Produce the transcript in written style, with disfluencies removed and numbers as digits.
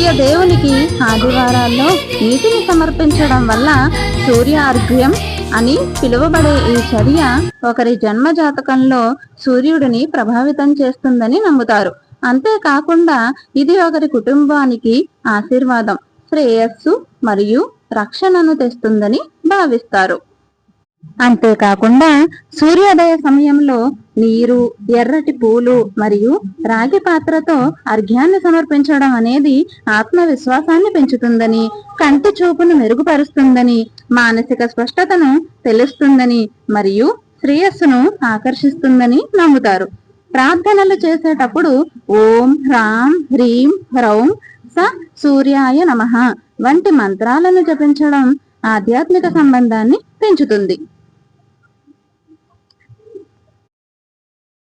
సూర్య దేవునికి ఆదివారాల్లో నీటిని సమర్పించడం వల్ల సూర్యార్ఘ్యం అని పిలువబడే ఈ చర్య ఒకరి జన్మ జాతకంలో సూర్యుడిని ప్రభావితం చేస్తుందని నమ్ముతారు. అంతేకాకుండా ఇది ఒకరి కుటుంబానికి ఆశీర్వాదం, శ్రేయస్సు మరియు రక్షణను తెస్తుందని భావిస్తారు. అంతేకాకుండా సూర్యోదయ సమయంలో నీరు, ఎర్రటి పూలు మరియు రాగి పాత్రతో అర్ఘ్యాన్ని సమర్పించడం అనేది ఆత్మవిశ్వాసాన్ని పెంచుతుందని, కంటి చూపును మెరుగుపరుస్తుందని, మానసిక స్పష్టతను తెలుస్తుందని మరియు శ్రేయస్సును ఆకర్షిస్తుందని నమ్ముతారు. ప్రార్థనలు చేసేటప్పుడు ఓం హ్రాం హ్రీం హ్రౌం స సూర్యాయ నమః వంటి మంత్రాలను జపించడం ఆధ్యాత్మిక సంబంధాన్ని పెంచుతుంది.